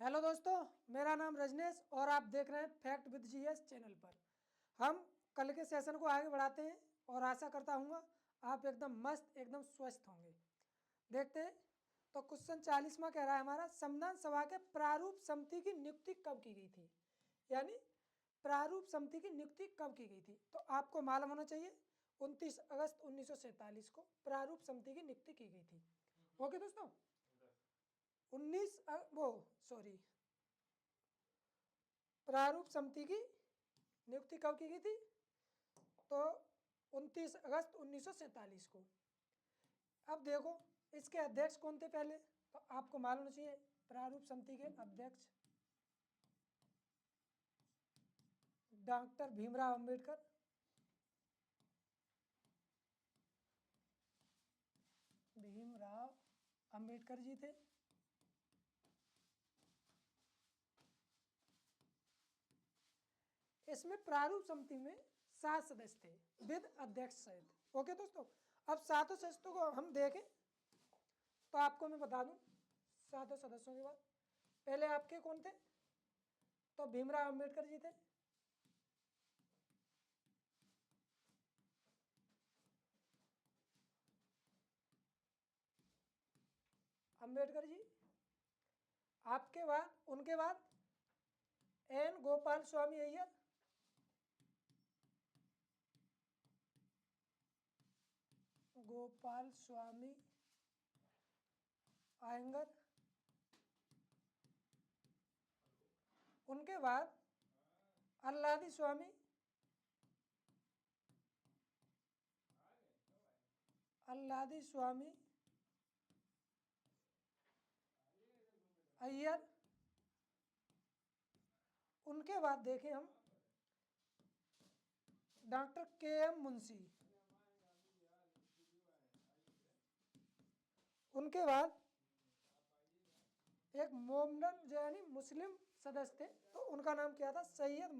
Hello दोस्तों, मेरा नाम रजनेश और आप देख रहे हैं फैक्ट विद जीएस चैनल पर। हम कल के सेशन को आगे बढ़ाते हैं और आशा करता हूँ आप एकदम मस्त एकदम स्वस्थ होंगे। देखते हैं तो क्वेश्चन 40वां कह रहा है हमारा, संविधान सभा के प्रारूप समिति की नियुक्ति कब की गई थी। यानी प्रारूप समिति की नियुक्ति कब की गई थी, तो आपको मालूम होना चाहिए 29 अगस्त 1947 को प्रारूप समिति की नियुक्ति की गई थी। ओके दोस्तों, 19 वो सॉरी प्रारूप समिति की नियुक्ति कब की गई थी, तो 29 अगस्त 1947 को। अब देखो इसके अध्यक्ष कौन थे पहले, तो आपको मालूम होना चाहिए प्रारूप समिति के अध्यक्ष डॉक्टर भीमराव अंबेडकर। भीमराव अंबेडकर जी थे। इसमें प्रारूप समिति में 7 सदस्य थे विद अध्यक्ष सहित। ओके दोस्तों, अब 7 सदस्यों को हम देखें तो आपको मैं बता दूं 7 सदस्यों के बाद पहले आपके कौन थे, तो भीमराव अंबेडकर जी थे। अंबेडकर जी, आपके बाद उनके बाद एन गोपाल स्वामी अय्यर, गोपाल स्वामी आयंगर। उनके बाद अल्लादी स्वामी, अल्लादी स्वामी अय्यर। उनके बाद देखें हम डॉक्टर के एम मुंशी। उनके बाद एक मोमडन यानी मुस्लिम सदस्य थे, तो उनका नाम क्या था, सैयद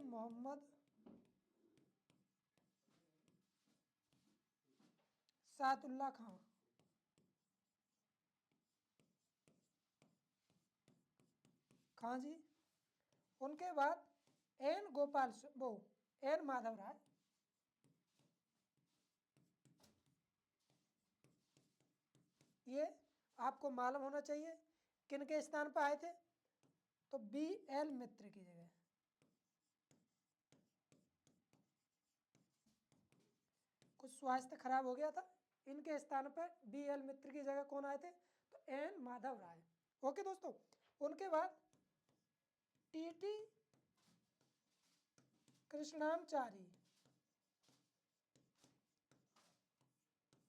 मोहम्मद सादुल्ला खां। खां जी। उनके बाद एन गोपाल वो एन माधव राय। ये आपको मालूम होना चाहिए किन के स्थान पर आए थे, तो बी एल मित्र की जगह। कुछ स्वास्थ्य खराब हो गया था, इनके स्थान पर बी एल मित्र की जगह कौन आए थे, तो एन माधव राय। ओके दोस्तों, उनके बाद टीटी कृष्णामचारी।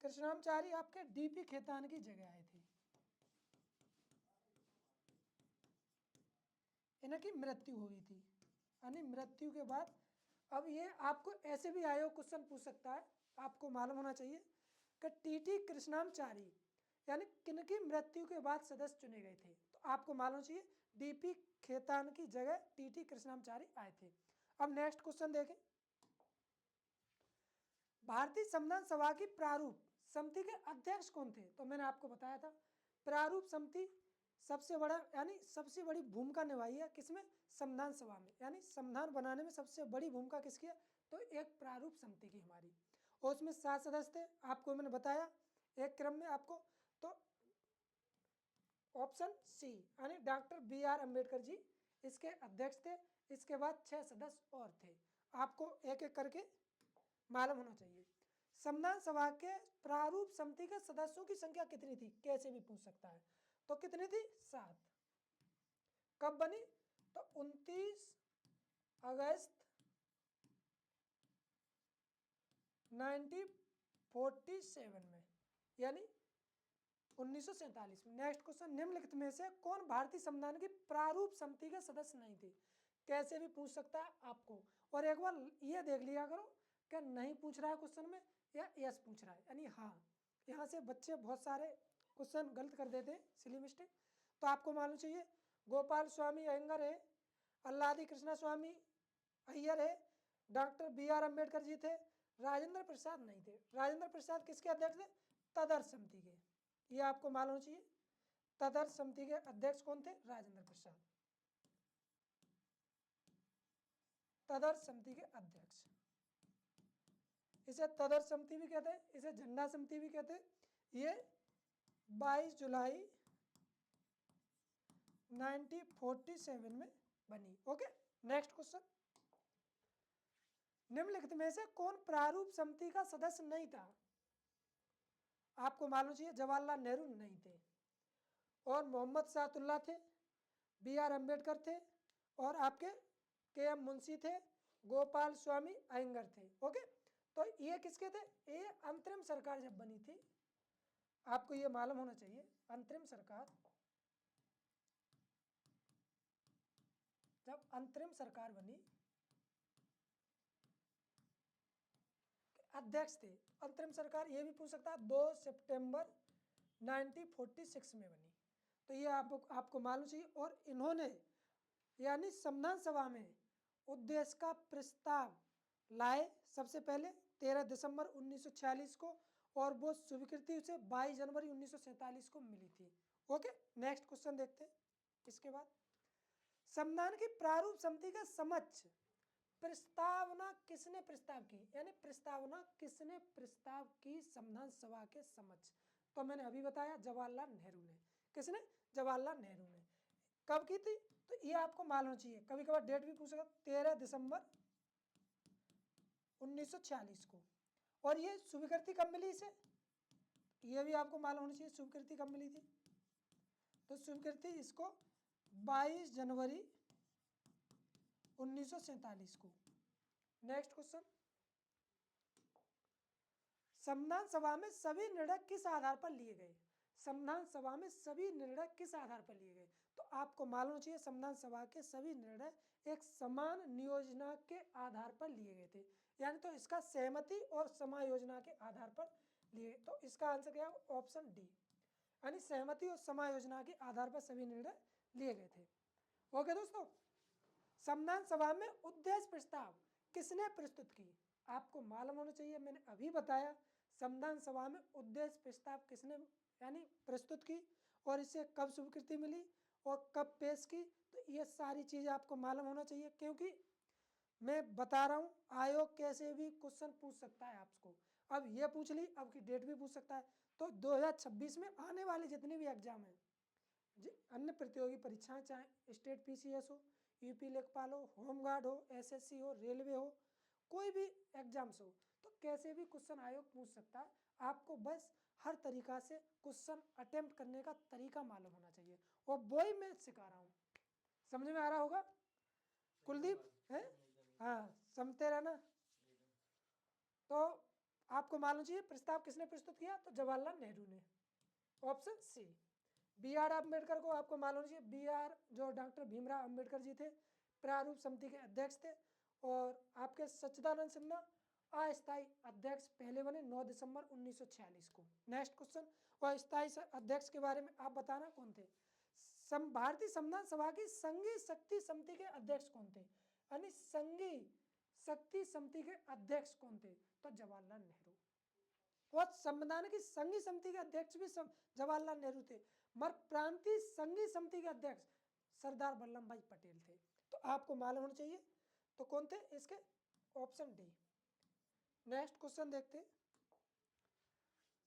कृष्णामचारी आपके डीपी खेतान की जगह आए थे। इनकी मृत्यु हुई थी, यानी मृत्यु के बाद अब ये आपको ऐसे भी आयोग क्वेश्चन पूछ सकता है, आपको मालूम होना चाहिए कि टीटी कृष्णामचारी यानी किनकी मृत्यु के बाद सदस्य चुने गए थे, तो आपको मालूम चाहिए डीपी खेतान की जगह टीटी कृष्णामचारी आए थे। अब नेक्स्ट क्वेश्चन देखें, भारतीय संविधान सभा की प्रारूप समिति के अध्यक्ष कौन थे, तो मैंने आपको बताया था प्रारूप समिति सबसे बड़ा यानी सबसे बड़ी भूमिका निभाई है किसमें, संविधान सभा में, यानी संविधान बनाने में सबसे बड़ी भूमिका किसकी है, तो एक प्रारूप समिति की हमारी। और उसमें 7 सदस्य थे, आपको मैंने बताया एक क्रम में आपको, तो ऑप्शन सी यानी doctor B are Ambedkar ji इसके अध्यक्ष थे। इसके बाद 6 सदस्य और थे, आपको एक एक करके मालूम होना चाहिए। संविधान सभा के प्रारूप समिति के सदस्यों की संख्या कितनी थी, कैसे भी पूछ सकता है, तो कितनी थी, 7। कब बनी, तो 29 अगस्त 1947 में, यानी 1947 में। नेक्स्ट क्वेश्चन, निम्नलिखित में से कौन भारतीय संविधान की प्रारूप समिति के सदस्य नहीं थे, कैसे भी पूछ सकता है आपको। और एक बार ये देख लिया करो कि नहीं पूछ रहा है क्वेश्चन में या यस पूछ रहा है, यानी हाँ। यहाँ से बच्चे बहुत सारे क्वेश्चन गलत कर देते हैं, सिली मिस्टेक। तो आपको मालूम चाहिए गोपाल स्वामी अयंगर है, अल्लादी कृष्णा स्वामी अय्यर है, doctor B are Ambedkar ji थे, राजेंद्र प्रसाद नहीं थे। राजेंद्र प्रसाद किसके अध्यक्ष थे? तदर्थ समिति के। ये आपको मालूम चाहिए। तदर्थ समिति के अध्यक्ष कौन थे? राजेंद्र प्रसाद, तदर्थ समिति के अध्यक्ष। इसे तदर्थ समिति भी कहते हैं, इसे झंडा समिति भी कहते हैं। ये 22 जुलाई 1947 में बनी। ओके, नेक्स्ट क्वेश्चन, निम्नलिखित में से कौन प्रारूप समिति का सदस्य नहीं था? आपको मालूम चाहिए जवाहरलाल नेहरू नहीं थे, और मोहम्मद सादुल्ला थे, बी.आर. अम्बेडकर थे, और आपके के.एम. मुंशी थे, गोपाल स्वामी अयंगर थे। ओके, तो ये किसके थे? ये अंतरिम सरकार जब बनी थी, आपको ये मालूम होना चाहिए, अंतरिम सरकार जब अंतरिम सरकार बनी, अध्यक्ष थे अंतरिम सरकार, ये भी पूछ सकता है, 2 सितंबर 1946 में बनी। तो ये आपको मालूम चाहिए। और इन्होंने यानी संविधान सभा में उद्देश्य का प्रस्ताव लाए सबसे पहले 13 दिसंबर 1946 को, और वो स्वीकृति उसे 22 जनवरी 1947 को मिली थी। ओके, नेक्स्ट क्वेश्चन देखते हैं। इसके बाद संविधान की प्रारूप समिति के समक्ष प्रस्तावना किसने प्रस्ताव की? यानी प्रस्तावना किसने प्रस्ताव की संविधान सभा के समक्ष? तो मैंने अभी बताया, जवाहरलाल नेहरू ने। किसने? जवाहरलाल नेहरू ने। कब की थी? तो ये आपको मालूम चाहिए, कभी कभार डेट भी पूछेगा, 13 दिसंबर 1946 को। और ये स्वीकृति कब मिली इसे? ये भी आपको मालूम होना चाहिए, स्वीकृति कब मिली थी। तो स्वीकृति इसको 22 जनवरी 1947 को। नेक्स्ट क्वेश्चन, संविधान सभा में सभी निर्णय किस आधार पर लिए गए? संविधान सभा में सभी निर्णय किस आधार पर लिए गए? तो आपको मालूम चाहिए, संविधान सभा के सभी निर्णय एक समान नियोजना के आधार पर लिए गए थे। यानी तो इसका सहमति और समायोजना के आधार पर लिए। तो इसका आंसर क्या है? ऑप्शन डी, यानी सहमति और समायोजना के आधार पर सभी निर्णय लिए गए थे। ओके दोस्तों, संविधान सभा में उद्देश्य प्रस्ताव किसने प्रस्तुत की? आपको मालूम होना चाहिए, मैंने अभी बताया, संविधान सभा में उद्देश्य प्रस्ताव किसने यानी प्रस्तुत की, और इसे कब स्वीकृति मिली और कब पेश की। तो ये सारी चीज़ें आपको मालूम होना चाहिए, क्योंकि मैं बता रहा हूँ आयोग कैसे भी क्वेश्चन पूछ सकता है आपको। अब ये पूछ ली, अब की डेट भी पूछ सकता है। तो 2026 में आने वाले जितने भी एग्जाम हैं, अन्य प्रतियोगी परीक्षाएं, चाहे स्टेट PCS हो, यूपी लेखपाल हो, होमगार्ड हो, SSC हो, रेलवे हो, कोई भी एग्जाम्स हो, तो कैसे भी क्वेश्चन आयोग पूछ सकता है। आपको बस हर तरीका से क्वेश्चन अटेम्प्ट करने का तरीका मालूम होना चाहिए, और वही मैं सिखा रहा हूँ। समझ में आ रहा होगा कुलदीप? है, हाँ, समझते रहना। तो आपको मालूम चाहिए प्रस्ताव किसने प्रस्तुत किया? तो जवाहरलाल नेहरू ने। Option C. B.R. अम्बेडकर को आपको मालूम चाहिए, B.R. जो डॉक्टर भीमराव अम्बेडकर जी थे, प्रारूप समिति के अध्यक्ष थे। और आपके सच्चिदानंद सिन्हा अस्थायी अध्यक्ष पहले बने 9 दिसंबर 1946 को। नेक्स्ट क्वेश्चन, और स्थायी अध्यक्ष के बारे में आप बताना कौन थे? भारतीय संविधान सभा की संघीय शक्ति समिति के अध्यक्ष कौन थे? यानी संघीय शक्ति समिति के अध्यक्ष कौन थे? तो जवाहरलाल नेहरू। और संविधान की संघीय समिति के अध्यक्ष भी जवाहरलाल नेहरू थे, मगर प्रांतीय संघीय समिति के अध्यक्ष सरदार वल्लभ भाई पटेल थे। तो आपको मालूम होना चाहिए, तो कौन थे इसके? Option D. नेक्स्ट क्वेश्चन देखते हैं,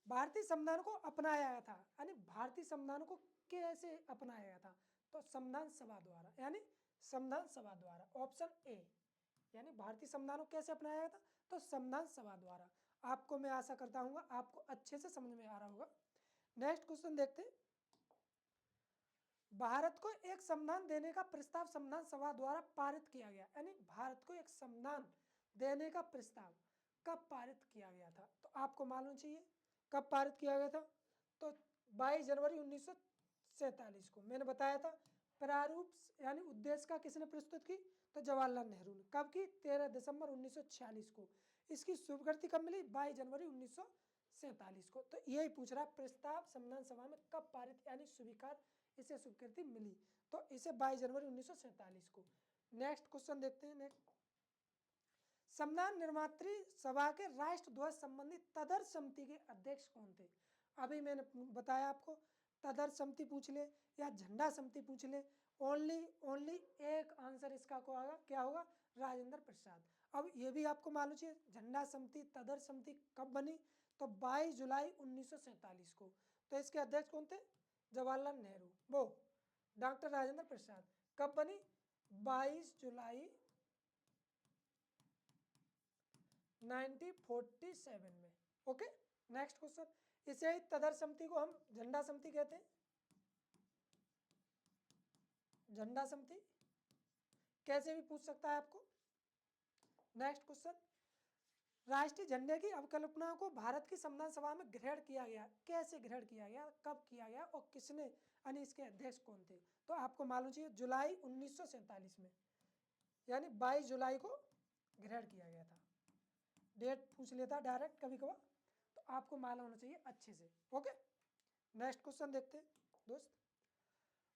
भारतीय संविधान को अपनाया गया था, यानी भारतीय संविधान को कैसे अपनाया गया था? तो संविधान सभा द्वारा, यानी संविधान सभा द्वारा। ऑप्शन ए, यानी भारतीय संविधान को कैसे अपनाया गया था? तो संविधान सभा द्वारा। आपको मैं आशा करता हूँ आपको अच्छे से समझ में आ रहा होगा। नेक्स्ट क्वेश्चन देखते हैं, भारत को एक संविधान देने का प्रस्ताव संविधान सभा द्वारा पारित किया गया, यानी भारत को एक संविधान देने का प्रस्ताव कब पारित किया गया था? तो आपको मालूम चाहिए कब पारित किया गया था। तो 22 जनवरी 1947 को। मैंने बताया था प्रारूप यानी उद्देश्य का किसने प्रस्तुत की? तो जवाहरलाल नेहरू ने। कब की? 13 दिसंबर 1946 को। इसकी स्वीकृति कब मिली? 22 जनवरी 1947 को। तो यही पूछ रहा प्रस्ताव संविधान सभा में कब पारित यानी स्वीकार इसे स्वीकृति मिली? तो इसे 22 जनवरी 1947 को। नेक्स्ट क्वेश्चन देखते हैं। नेक्स्ट, संविधान निर्मात्री सभा के राष्ट्र ध्वज संबंधी तदर्थ समिति के अध्यक्ष कौन थे? अभी मैंने बताया आपको, तदर्थ समिति पूछ ले या झंडा समिति पूछ ले, ओनली एक आंसर इसका को आएगा, क्या होगा? राजेंद्र प्रसाद। अब ये भी आपको मालूम चाहिए, झंडा समिति तदर्थ समिति कब बनी? तो 22 जुलाई 1947 को। तो इसके अध्यक्ष कौन थे? जवाहरलाल नेहरू, वो डॉक्टर राजेंद्र प्रसाद। कब बनी? 22 जुलाई 1947 में। Okay, next question. इसे ही तदर्थ समिति को हम झंडा समिति कहते हैं, झंडा समिति कैसे भी पूछ सकता है आपको। नेक्स्ट क्वेश्चन, राष्ट्रीय झंडे की अवकल्पना को भारत की संविधान सभा में ग्रहण किया गया, कैसे ग्रहण किया गया, कब किया गया और किसने, यानी इसके अध्यक्ष कौन थे? तो आपको मालूम चाहिए जुलाई 1947 में, यानी 22 जुलाई को ग्रहण किया गया था। डेट पूछ लेता डायरेक्ट कभी कभार, तो आपको मालूम होना चाहिए अच्छे से। ओके, नेक्स्ट क्वेश्चन देखते हैं दोस्त।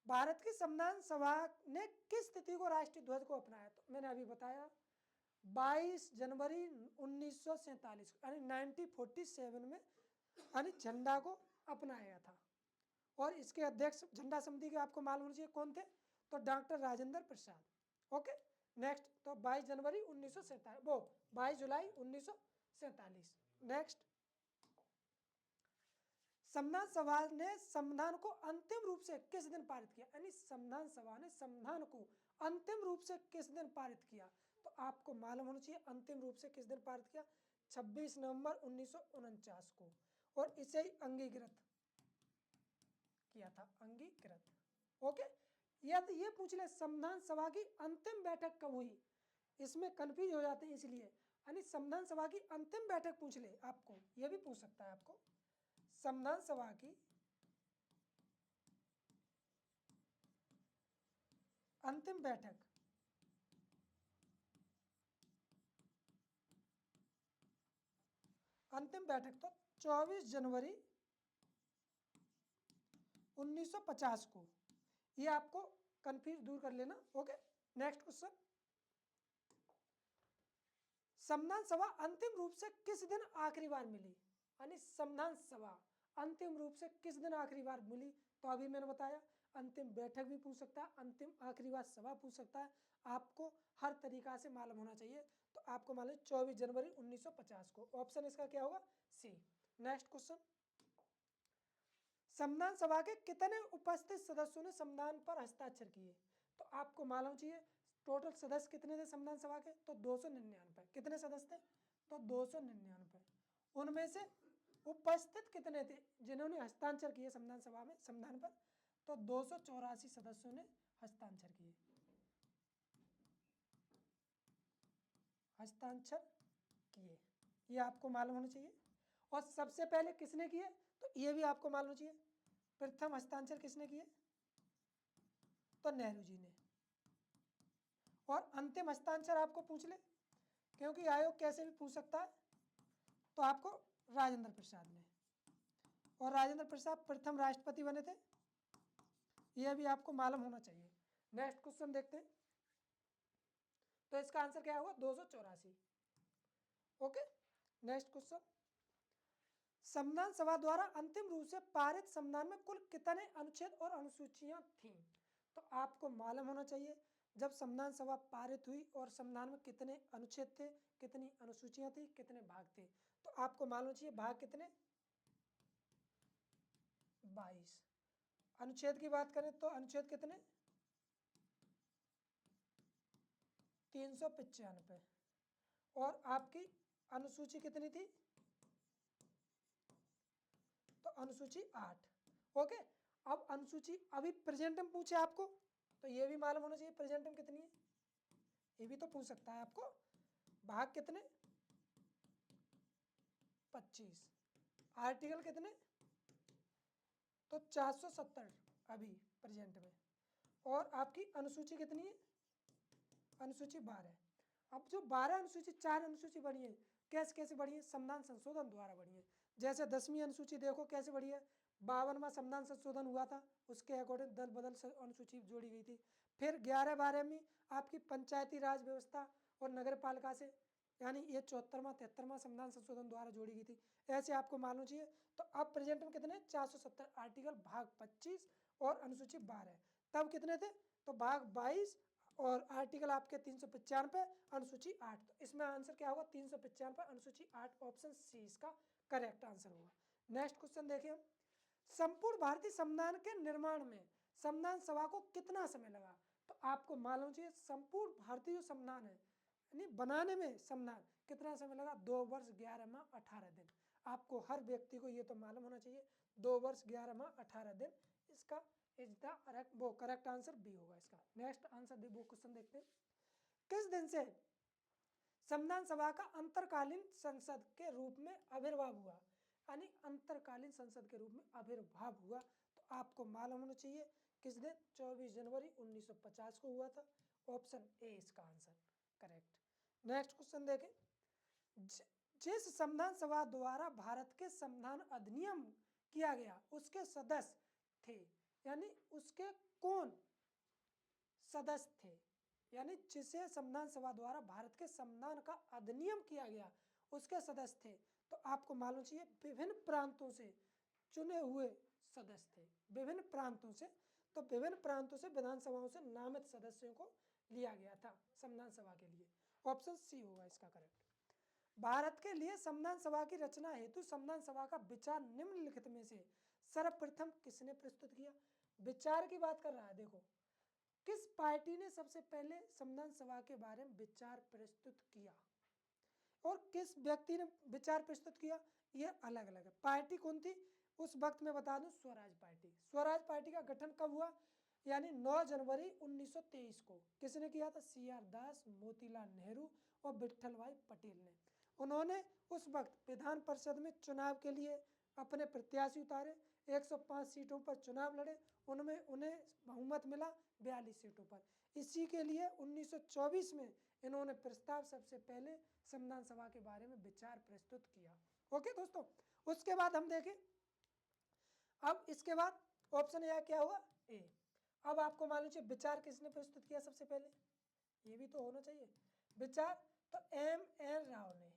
भारत की संविधान सभा ने किस तिथि को राष्ट्रीय ध्वज को अपनाया? तो मैंने अभी बताया 22 जनवरी 1947 यानी 1947 में, यानी झंडा को अपनाया था। और इसके अध्यक्ष झंडा समिति के आपको मालूम होना चाहिए कौन थे? तो doctor Rajendra Prasad. Okay, next, तो 22 जनवरी 1947, वो 22 जुलाई 1947। नेक्स्ट, संविधान सभा ने संविधान को अंतिम रूप से किस दिन पारित किया? यानी संविधान सभा ने संविधान को अंतिम रूप से किस दिन पारित किया? तो आपको मालूम होना चाहिए अंतिम रूप से किस दिन पारित किया? 26 नवंबर 1949 को। और इसे ही अंगीकृत किया था, अंगीकृत। ओके, यदि ये पूछ ले संविधान सभा की अंतिम बैठक कब हुई, इसमें कंफ्यूज हो जाते हैं इसलिए, यानी संविधान सभा की अंतिम बैठक पूछ ले आपको, ये भी पूछ सकता है आपको, संविधान सभा की अंतिम बैठक तो 24 जनवरी 1950 को। ये आपको कंफ्यूज दूर कर लेना। ओके, नेक्स्ट क्वेश्चन, संविधान सभा अंतिम रूप से किस दिन आखिरी बार मिली? यानी संविधान सभा अंतिम रूप से किस दिन आखिरी बार मिली? तो अभी मैंने बताया अंतिम बैठक भी पूछ सकता है, अंतिम आखिरी बार सभा पूछ सकता है, आपको हर तरीका से मालूम होना चाहिए। तो आपको मालूम 24 जनवरी 1950 को। ऑप्शन इसका क्या होगा? सी। नेक्स्ट क्वेश्चन, संविधान सभा के कितने उपस्थित सदस्यों ने संविधान पर हस्ताक्षर किए? तो आपको मालूम चाहिए टोटल सदस्य कितने थे संविधान सभा के? तो 299। कितने सदस्य थे? तो 299। उनमें से उपस्थित कितने थे जिन्होंने हस्ताक्षर किए संविधान सभा में संविधान पर? तो 284 सदस्यों ने हस्ताक्षर किए, हस्ताक्षर किए, ये आपको मालूम होना चाहिए। और सबसे पहले किसने किए? तो ये भी आपको मालूम चाहिए, प्रथम हस्ताक्षर किसने किए? तो नेहरू जी ने। और अंतिम हस्ताक्षर आपको पूछ ले, क्योंकि आयोग कैसे भी पूछ सकता है, तो आपको राजेंद्र प्रसाद ने। और राजेंद्र प्रसाद प्रथम राष्ट्रपति बने थे, यह भी आपको मालूम होना चाहिए। नेक्स्ट क्वेश्चन देखते हैं, तो इसका आंसर क्या होगा? 284। ओके, नेक्स्ट क्वेश्चन, संविधान सभा द्वारा अंतिम रूप से पारित संविधान में कुल कितने अनुच्छेद और अनुसूचियां थीं? तो आपको मालूम होना चाहिए जब संविधान सभा पारित हुई और संविधान में कितने अनुच्छेद थे, कितनी अनुसूचियां थी, कितने भाग थे। तो आपको मालूम चाहिए भाग कितने? 22। अनुच्छेद की बात करें तो अनुच्छेद कितने? 395। और आपकी अनुसूची कितनी थी? तो अनुसूची 8। ओके, अब अनुसूची अभी प्रेजेंट में पूछे आपको, तो ये भी मालूम होना चाहिए प्रेजेंट में कितनी है, ये भी तो पूछ सकता है आपको। भाग कितने? 25। आर्टिकल कितने? तो 470 अभी प्रेजेंट में। और आपकी अनुसूची कितनी है? अनुसूची 12। अब जो 12 अनुसूची, 4 अनुसूची बढ़ी है, कैसे कैसे बढ़ी है? संविधान संशोधन द्वारा बढ़ी है। जैसे 10वीं अनुसूची देखो कैसे बढ़ी है, 52वां संविधान संशोधन हुआ था, उसके अकॉर्डिंग दल बदल अनुसूची जोड़ी गई थी। फिर 11 12 में आपकी पंचायती राज व्यवस्था और नगर पालिका से यानी ये 74वां 73वां संविधान संशोधन द्वारा जोड़ी गई थी, ऐसे आपको मालूम चाहिए। तो अब प्रेजेंट में कितने 470 आर्टिकल भाग 25 और अनुसूची 12, तब कितने थे तो भाग 22 और आर्टिकल आपके 395 अनुसूची 8। तो इसमें आंसर क्या होगा 395 अनुसूची 8, ऑप्शन सी इसका करेक्ट आंसर होगा। नेक्स्ट क्वेश्चन देखिए, संपूर्ण भारतीय संविधान के निर्माण में संविधान सभा को कितना समय लगा? तो आपको मालूम चाहिए संपूर्ण भारतीय जो संविधान है यानी बनाने में संविधान कितना समय लगा, 2 वर्ष 11 माह 18 दिन। आपको हर व्यक्ति को ये तो मालूम होना चाहिए 2 वर्ष 11 माह 18 दिन, इसका इज द वो करेक्ट आंसर बी होगा इसका। नेक्स्ट आंसर वो क्वेश्चन देखते हैं, किस दिन से संविधान सभा का अंतरकालीन संसद के रूप में आविर्भाव हुआ? यानी अंतरकालीन संसद के रूप में आविर्भाव हुआ, तो आपको मालूम होना चाहिए किस दिन, 24 जनवरी 1950 को हुआ था, ऑप्शन ए इसका आंसर करेक्ट। नेक्स्ट क्वेश्चन देखें, जिस संविधान सभा द्वारा भारत के संविधान अधिनियम किया गया उसके सदस्य थे, यानी उसके कौन सदस्य थे, यानी जिसे संविधान सभा द्वारा भारत के संविधान का अधिनियम किया गया उसके सदस्य थे, तो आपको मालूम चाहिए विभिन्न प्रांतों से चुने हुए सदस्य थे, विभिन्न प्रांतों से। तो विभिन्न प्रांतों से विधानसभाओं से नामित सदस्यों को लिया गया था संविधान सभा के लिए, ऑप्शन सी होगा इसका करेक्ट। भारत के लिए संविधान सभा की रचना हेतु संविधान सभा का विचार निम्नलिखित में से सर्वप्रथम किसने प्रस्तुत किया? विचार की बात कर रहा है, देखो किस पार्टी ने सबसे पहले संविधान सभा के बारे में विचार प्रस्तुत किया और किस व्यक्ति ने विचार प्रस्तुत किया, ये अलग अलग है। पार्टी कौन थी उस वक्त में बता दूं, स्वराज पार्टी। स्वराज पार्टी का गठन कब हुआ, यानी 9 जनवरी 1923 को। किसने किया था? CR दास, मोतीलाल नेहरू और विठल भाई पटेल ने। उन्होंने उस वक्त विधान परिषद में चुनाव के लिए अपने प्रत्याशी उतारे, 105 सीटों पर चुनाव लड़े, उनमें उन्हें बहुमत मिला 42 सीटों पर। इसी के लिए 1924 में इन्होंने प्रस्ताव सबसे पहले संविधान सभा के बारे में विचार प्रस्तुत किया। ओके दोस्तों, उसके बाद हम देखें, अब इसके बाद ऑप्शन ए क्या हुआ, ए। अब आपको मालूम चाहिए विचार किसने प्रस्तुत किया सबसे पहले, ये भी तो होना चाहिए विचार। तो M.N. राव ने,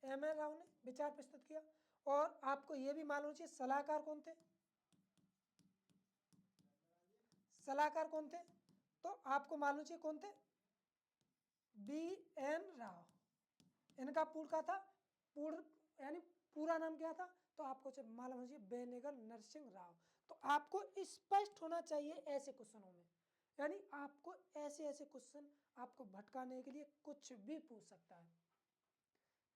M.N. राव ने विचार प्रस्तुत किया। और आपको ये भी मालूम चाहिए सलाहकार कौन थे, सलाहकार कौन थे, तो आपको मालूम चाहिए कौन थे, B.N. राव। इनका पूर्ण क्या था, पूर्ण यानी पूरा नाम क्या था, तो आपको मालूम होना चाहिए बेनेगल नरसिंह राव। तो आपको स्पष्ट होना चाहिए ऐसे क्वेश्चनों में, यानी आपको ऐसे ऐसे क्वेश्चन आपको भटकाने के लिए कुछ भी पूछ सकता है।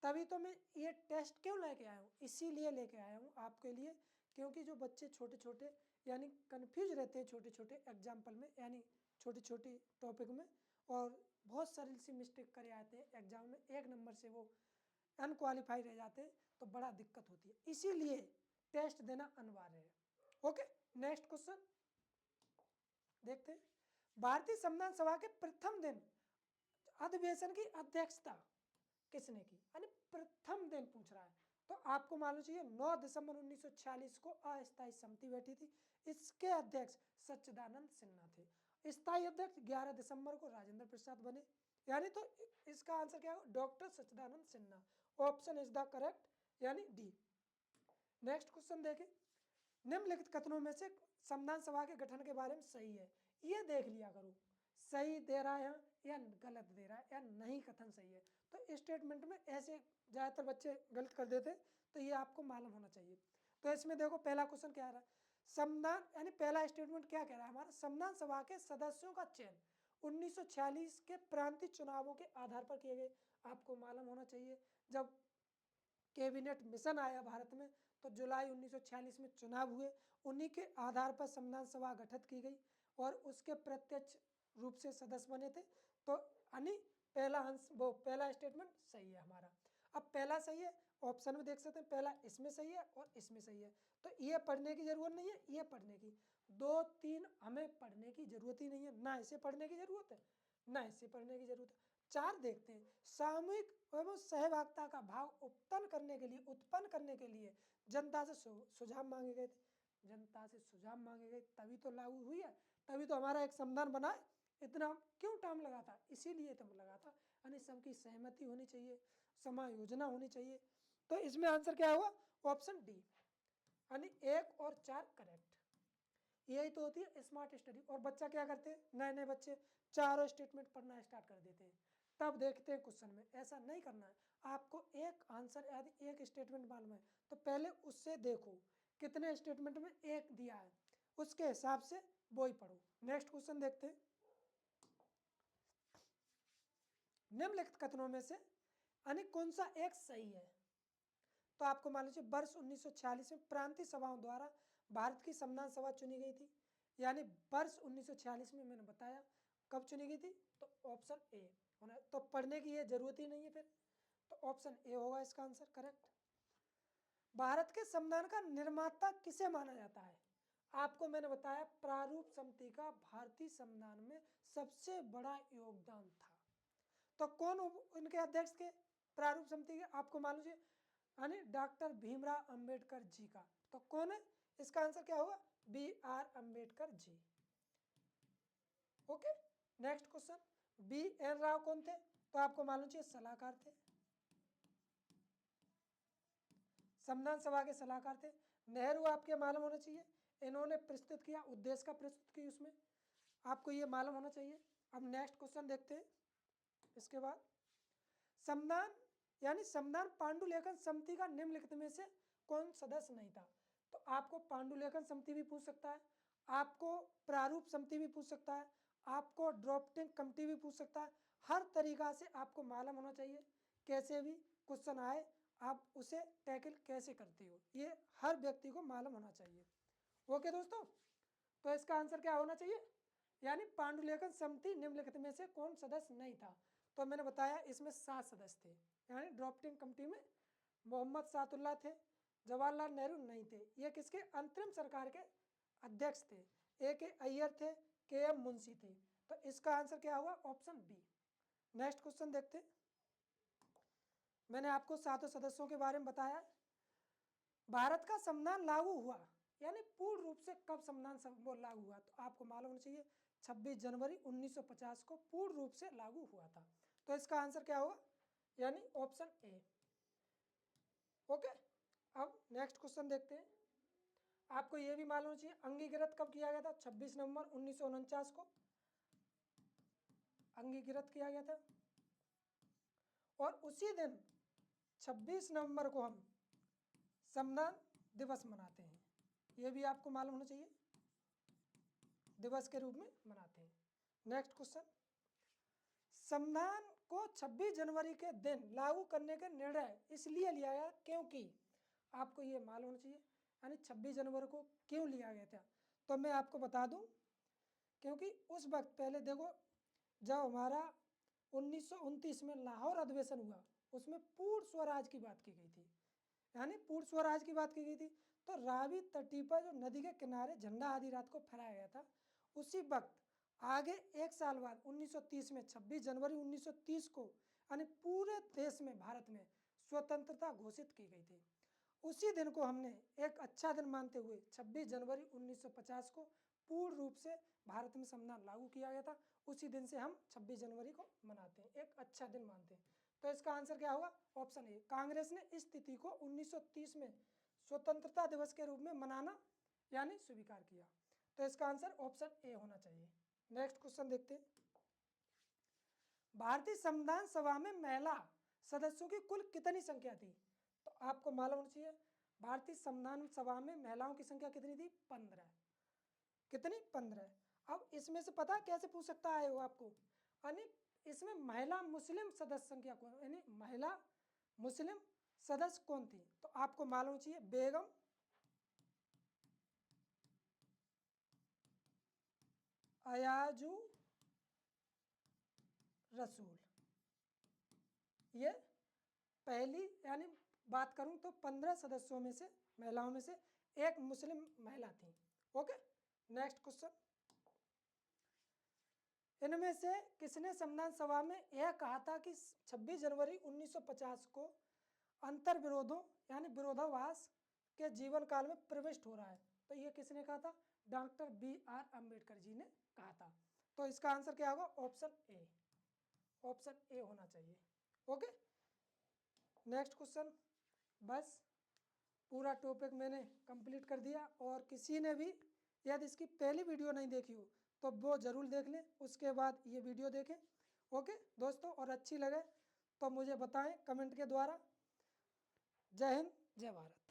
तभी तो मैं ये टेस्ट क्यों लेके आया हूँ, इसीलिए लेके आया हूँ आपके लिए, क्योंकि जो बच्चे छोटे छोटे यानी कंफ्यूज रहते हैं छोटे छोटे एग्जाम्पल में, यानी छोटी छोटी टॉपिक में, और बहुत सारी सी मिस्टेक करे आते हैं एग्जाम में, 1 नंबर से वो अनक्वालिफाई रह जाते हैं, तो बड़ा दिक्कत होती है, इसीलिए टेस्ट देना अनिवार्य है। ओके, नेक्स्ट क्वेश्चन देखते हैं, भारतीय संविधान सभा के प्रथम दिन अधिवेशन की अध्यक्षता किसने की, यानी प्रथम दिन पूछ रहा है। तो आपको मालूम चाहिए 9 दिसंबर 1946 को अस्थायी समिति बैठी थी, इसके अध्यक्ष सच्चिदानंद सिन्हा थे। स्थायी अध्यक्ष 11 दिसंबर को राजेंद्र प्रसाद बने, यानी तो इसका आंसर क्या होगा, doctor Sachchidanand Sinha, option is the correct, यानी डी। नेक्स्ट क्वेश्चन देखें, निम्नलिखित कथनों में से संविधान सभा के गठन के बारे में सही है, ये देख लिया करो सही दे रहा है या गलत दे रहा है या नहीं कथन सही है। तो स्टेटमेंट में ऐसे ज़्यादातर बच्चे गलत कर देते, तो ये आपको मालूम होना चाहिए। तो इसमें देखो पहला क्वेश्चन क्या आ रहा है, संविधान यानी पहला स्टेटमेंट क्या कह रहा है हमारा, संविधान सभा के सदस्यों का चयन 1946 के प्रांतीय चुनावों के आधार पर किए गए। आपको मालूम होना चाहिए जब कैबिनेट मिशन आया भारत में, तो जुलाई 1946 में चुनाव हुए, उन्हीं के आधार पर संविधान सभा गठित की गई और उसके प्रत्यक्ष रूप से सदस्य बने थे। तो यानी पहला वो पहला स्टेटमेंट सही है हमारा। अब पहला सही है, ऑप्शन में देख सकते हैं, पहला इसमें सही है और इसमें सही है, तो ये पढ़ने की जरूरत नहीं है, ये पढ़ने की, 2 3 हमें पढ़ने की जरूरत ही नहीं है, ना इसे पढ़ने की जरूरत है ना इसे पढ़ने की जरूरत है। 4 देखते हैं, सामूहिक एवं सहभागिता का भाव उत्पन्न करने के लिए जनता से सुझाव मांगे गए थे, जनता से सुझाव मांगे गए तभी तो लागू हुई है, तभी तो हमारा एक संविधान बना है। इतना क्यों टाइम लगा था, इसीलिए तो लगा था, यानी सबकी सहमति होनी चाहिए, समायोजना होनी चाहिए। तो इसमें आंसर क्या होगा? ऑप्शन डी, यानी 1 और 4 करेक्ट। यही तो होती है स्मार्ट स्टडी। और बच्चा क्या करते हैं, नए नए बच्चे चारों स्टेटमेंट पढ़ना स्टार्ट कर देते हैं, तब देखते हैं क्वेश्चन में। ऐसा नहीं करना है, आपको एक आंसर यदि एक स्टेटमेंट मालूम है तो पहले उससे देखो कितने स्टेटमेंट में एक दिया है, उसके हिसाब से वो ही पढ़ो। नेक्स्ट क्वेश्चन देखते हैं। निम्नलिखित कथनों में से यानी कौन सा एक सही है? तो आपको मान लीजिए वर्ष 1946 में प्रांतीय सभाओं द्वारा भारत की संविधान सभा चुनी गई थी, यानी वर्ष 1946 में मैंने बताया कब चुनी गई थी, तो ऑप्शन ए होना। तो पढ़ने की ये जरूरत ही नहीं है फिर, तो ऑप्शन ए होगा इसका आंसर करेक्ट। भारत के संविधान का निर्माता किसे माना जाता है? आपको मैंने बताया प्रारूप समिति का भारतीय संविधान में सबसे बड़ा योगदान था। तो कौन इनके अध्यक्ष के प्रारूप समिति के? आपको मालूम है यानी डॉक्टर भीमराव अंबेडकर जी का। तो कौन है इसका आंसर? क्या होगा? BR Ambedkar ji. Okay, next question. BN Rao कौन थे? तो आपको मालूम चाहिए सलाहकार थे, संविधान सभा के सलाहकार थे। नेहरू आपके मालूम होना चाहिए, इन्होंने प्रस्तुत किया, उद्देश्य का प्रस्तुत किया, उसमें आपको ये मालूम होना चाहिए। अब नेक्स्ट क्वेश्चन देखते हैं। इसके बाद संविधान यानी संविधान पांडुलेखन समिति का निम्नलिखित में से कौन सदस्य नहीं था? तो आपको पांडुलेखन समिति भी पूछ सकता है, आपको प्रारूप समिति भी पूछ सकता है, आपको ड्राफ्टिंग कमेटी भी पूछ सकता है। हर तरीका से आपको मालूम होना चाहिए, कैसे भी क्वेश्चन आए आप उसे टैकल कैसे करती हो, ये हर व्यक्ति को मालूम होना चाहिए। ओके दोस्तों, तो इसका आंसर क्या होना चाहिए? यानी पांडुलेखन समिति निम्नलिखित में से कौन सदस्य नहीं था? तो मैंने बताया इसमें 7 सदस्य थे, यानी ड्राफ्टिंग कमेटी में मोहम्मद सादुल्लाह थे, जवाहरलाल नेहरू नहीं थे, ये किसके अंतरिम सरकार के अध्यक्ष थे। A.K. अय्यर थे, KM मुंशी थे। तो इसका आंसर क्या होगा? Option B. नेक्स्ट क्वेश्चन देखते। मैंने आपको 7 सदस्यों के बारे में बताया। भारत का संविधान लागू हुआ यानी पूर्ण रूप से कब संविधान लागू हुआ? तो आपको मालूम होना चाहिए 26 जनवरी 1950 को पूर्ण रूप से लागू हुआ था। तो इसका आंसर क्या होगा? यानी ऑप्शन ए। ओके, अब नेक्स्ट क्वेश्चन देखते हैं। आपको यह भी मालूम होना चाहिए अंगीकृत कब किया गया था? 26 नवंबर 1949 को अंगीकृत किया गया था, और उसी दिन 26 नवंबर को हम संविधान दिवस मनाते हैं। यह भी आपको मालूम होना चाहिए, दिवस के रूप में मनाते हैं। Next question. संविधान को 26 जनवरी के दिन लागू करने का निर्णय इसलिए लिया गया क्योंकि आपको ये मालूम होना चाहिए यानी 26 जनवरी को क्यों लिया गया था? तो मैं आपको बता दूं, क्योंकि उस वक्त पहले देखो जब हमारा 1929 में लाहौर अधिवेशन हुआ उसमें पूर्ण स्वराज की बात की गई थी, यानी पूर्ण स्वराज की बात की गई थी। तो रावी तटी पर जो नदी के किनारे झंडा आधी रात को फहराया गया था, उसी वक्त आगे एक साल बाद 1930 में 26 जनवरी 1930 को यानी पूरे देश में भारत में स्वतंत्रता घोषित की गई थी। उसी दिन को हमने एक अच्छा दिन मानते हुए 26 जनवरी 1950 को पूर्ण रूप से भारत में संविधान लागू किया गया था। उसी दिन से हम 26 जनवरी को मनाते हैं, एक अच्छा दिन मानते हैं। तो इसका आंसर क्या होगा? Option A. कांग्रेस ने इस तिथि को 1930 में स्वतंत्रता दिवस के रूप में मनाना यानी स्वीकार किया। तो इसका आंसर ऑप्शन ए होना चाहिए। नेक्स्ट क्वेश्चन देखते हैं। भारतीय संविधान सभा में महिला सदस्यों की कुल कितनी संख्या थी? तो आपको मालूम होना चाहिए भारतीय संविधान सभा में महिलाओं की संख्या कितनी थी? 15। कितनी? 15। अब इसमें से पता कैसे पूछ सकता है वो आपको, यानी इसमें महिला मुस्लिम सदस्य संख्या कौन, यानी महिला मुस्लिम सदस्य कौन थी? तो आपको मालूम चाहिए बेगम अयाजू रसूल। ये पहली यानी बात करूं तो 15 सदस्यों में से महिलाओं में से एक मुस्लिम महिला थी। Okay, next question. इनमें से किसने संविधान सभा में यह कहा था कि 26 जनवरी 1950 को अंतर विरोधों यानी विरोधाभास के जीवन काल में प्रविष्ट हो रहा है? तो ये किसने कहा था? डॉक्टर BR अंबेडकर जी ने कहा था। तो इसका आंसर क्या होगा? Option A. ऑप्शन ए होना चाहिए। Okay, next question. बस पूरा टॉपिक मैंने कंप्लीट कर दिया, और किसी ने भी यदि इसकी पहली वीडियो नहीं देखी हो तो वो ज़रूर देख लें, उसके बाद ये वीडियो देखें। ओके दोस्तों, और अच्छी लगे तो मुझे बताएं कमेंट के द्वारा। जय हिंद, जय भारत।